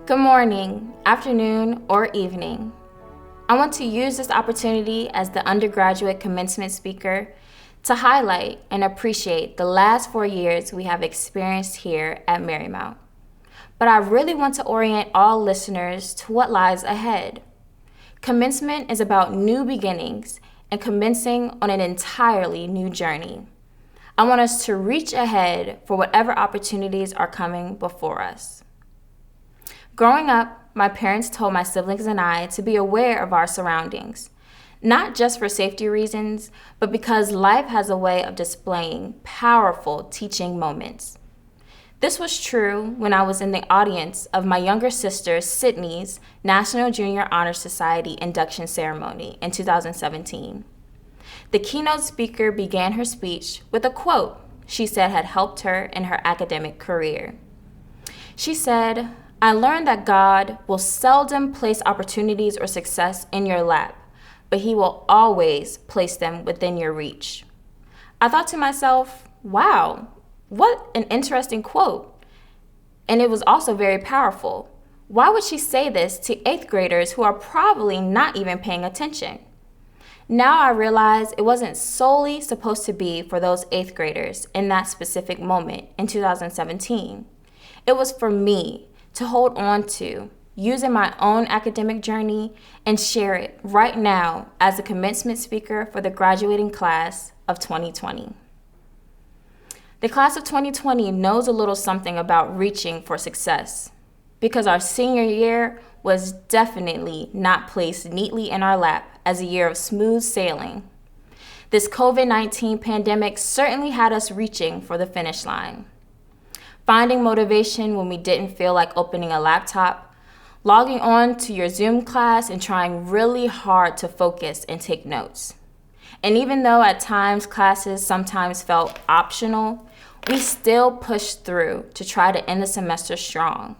Good morning, afternoon, or evening. I want to use this opportunity as the undergraduate commencement speaker to highlight and appreciate the last 4 years we have experienced here at Marymount. But I really want to orient all listeners to what lies ahead. Commencement is about new beginnings and commencing on an entirely new journey. I want us to reach ahead for whatever opportunities are coming before us. Growing up, my parents told my siblings and I to be aware of our surroundings, not just for safety reasons, but because life has a way of displaying powerful teaching moments. This was true when I was in the audience of my younger sister Sydney's National Junior Honor Society induction ceremony in 2017. The keynote speaker began her speech with a quote she said had helped her in her academic career. She said, "I learned that God will seldom place opportunities or success in your lap, but He will always place them within your reach." I thought to myself, wow, what an interesting quote. And it was also very powerful. Why would she say this to 8th graders who are probably not even paying attention? Now I realize it wasn't solely supposed to be for those 8th graders in that specific moment in 2017. It was for me to hold on to, using my own academic journey and share it right now as a commencement speaker for the graduating class of 2020. The class of 2020 knows a little something about reaching for success because our senior year was definitely not placed neatly in our lap as a year of smooth sailing. This COVID-19 pandemic certainly had us reaching for the finish line. Finding motivation when we didn't feel like opening a laptop, logging on to your Zoom class and trying really hard to focus and take notes. And even though at times classes sometimes felt optional, we still pushed through to try to end the semester strong.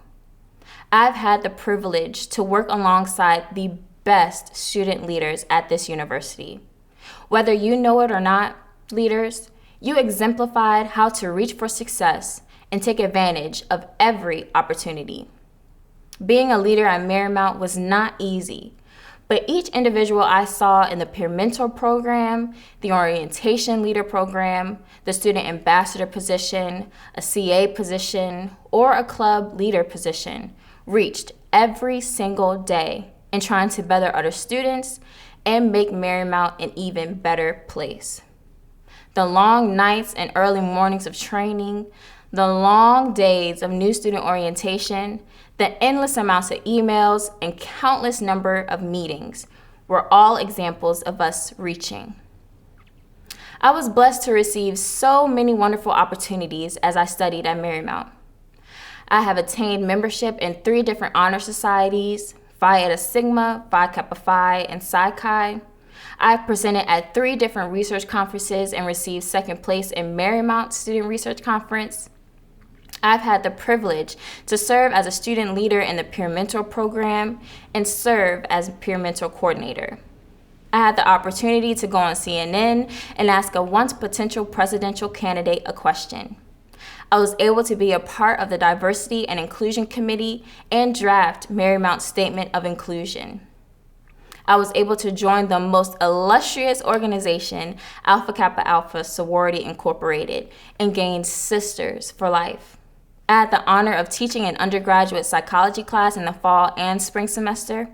I've had the privilege to work alongside the best student leaders at this university. Whether you know it or not, leaders, you exemplified how to reach for success and take advantage of every opportunity. Being a leader at Marymount was not easy, but each individual I saw in the peer mentor program, the orientation leader program, the student ambassador position, a CA position, or a club leader position reached every single day in trying to better other students and make Marymount an even better place. The long nights and early mornings of training, the long days of new student orientation, the endless amounts of emails, and countless number of meetings were all examples of us reaching. I was blessed to receive so many wonderful opportunities as I studied at Marymount. I have attained membership in 3 different honor societies, Phi Eta Sigma, Phi Kappa Phi, and Psi Chi. I've presented at 3 different research conferences and received second place in Marymount Student Research Conference. I've had the privilege to serve as a student leader in the peer mentor program and serve as peer mentor coordinator. I had the opportunity to go on CNN and ask a once potential presidential candidate a question. I was able to be a part of the Diversity and Inclusion Committee and draft Marymount's Statement of Inclusion. I was able to join the most illustrious organization, Alpha Kappa Alpha Sorority Incorporated, and gain Sisters for Life. I had the honor of teaching an undergraduate psychology class in the fall and spring semester.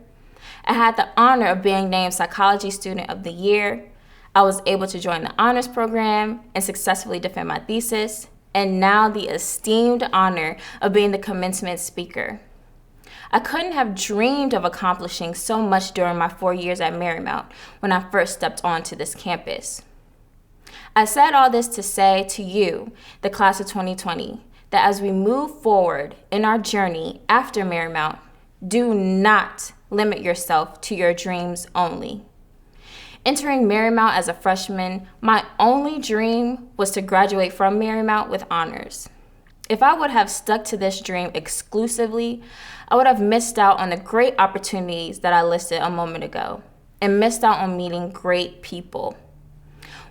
I had the honor of being named Psychology Student of the Year. I was able to join the honors program and successfully defend my thesis, and now the esteemed honor of being the commencement speaker. I couldn't have dreamed of accomplishing so much during my 4 years at Marymount when I first stepped onto this campus. I said all this to say to you, the class of 2020, that as we move forward in our journey after Marymount, do not limit yourself to your dreams only. Entering Marymount as a freshman, my only dream was to graduate from Marymount with honors. If I would have stuck to this dream exclusively, I would have missed out on the great opportunities that I listed a moment ago and missed out on meeting great people.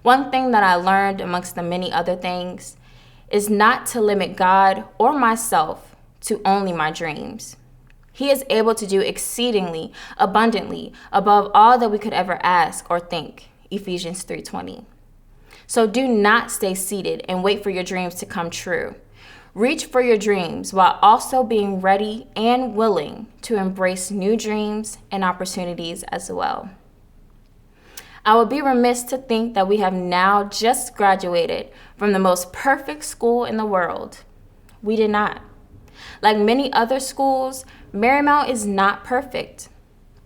One thing that I learned amongst the many other things is not to limit God or myself to only my dreams. He is able to do exceedingly, abundantly, above all that we could ever ask or think. Ephesians 3:20. So do not stay seated and wait for your dreams to come true. Reach for your dreams while also being ready and willing to embrace new dreams and opportunities as well. I would be remiss to think that we have now just graduated from the most perfect school in the world. We did not. Like many other schools, Marymount is not perfect.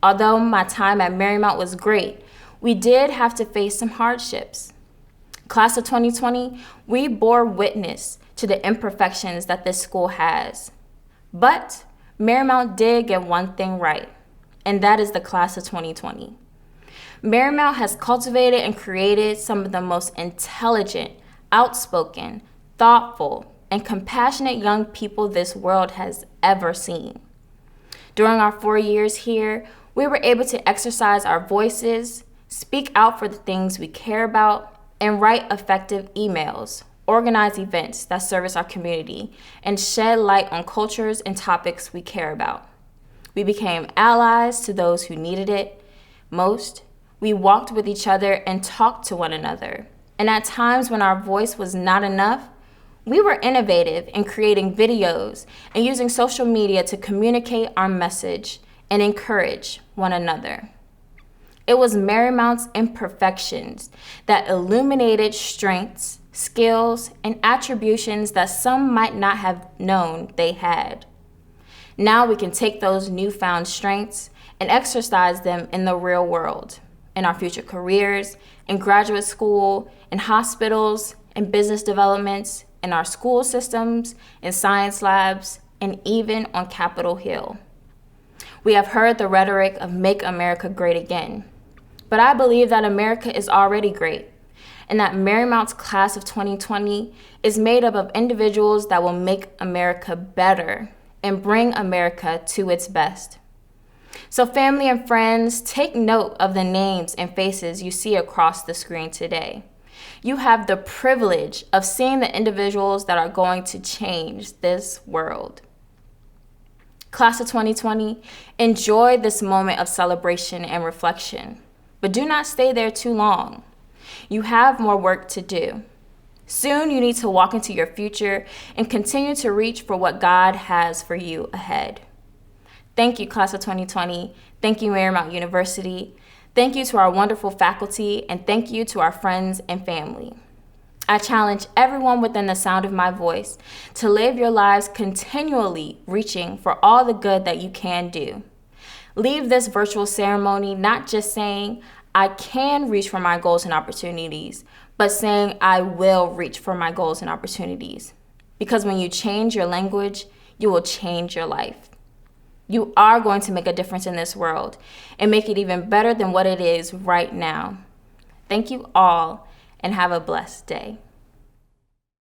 Although my time at Marymount was great, we did have to face some hardships. Class of 2020, we bore witness to the imperfections that this school has. But Marymount did get one thing right, and that is the class of 2020. Marymount has cultivated and created some of the most intelligent, outspoken, thoughtful, and compassionate young people this world has ever seen. During our 4 years here, we were able to exercise our voices, speak out for the things we care about, and write effective emails, organize events that service our community, and shed light on cultures and topics we care about. We became allies to those who needed it most. We walked with each other and talked to one another. And at times when our voice was not enough, we were innovative in creating videos and using social media to communicate our message and encourage one another. It was Marymount's imperfections that illuminated strengths, skills, and attributions that some might not have known they had. Now we can take those newfound strengths and exercise them in the real world, in our future careers, in graduate school, in hospitals, in business developments, in our school systems, in science labs, and even on Capitol Hill. We have heard the rhetoric of Make America Great Again, but I believe that America is already great, and that Marymount's class of 2020 is made up of individuals that will make America better and bring America to its best. So family and friends, take note of the names and faces you see across the screen today. You have the privilege of seeing the individuals that are going to change this world. Class of 2020, enjoy this moment of celebration and reflection, but do not stay there too long. You have more work to do. Soon you need to walk into your future and continue to reach for what God has for you ahead. Thank you, Class of 2020. Thank you, Marymount University. Thank you to our wonderful faculty, and thank you to our friends and family. I challenge everyone within the sound of my voice to live your lives continually reaching for all the good that you can do. Leave this virtual ceremony not just saying, I can reach for my goals and opportunities, but saying I will reach for my goals and opportunities. Because when you change your language, you will change your life. You are going to make a difference in this world and make it even better than what it is right now. Thank you all, and have a blessed day.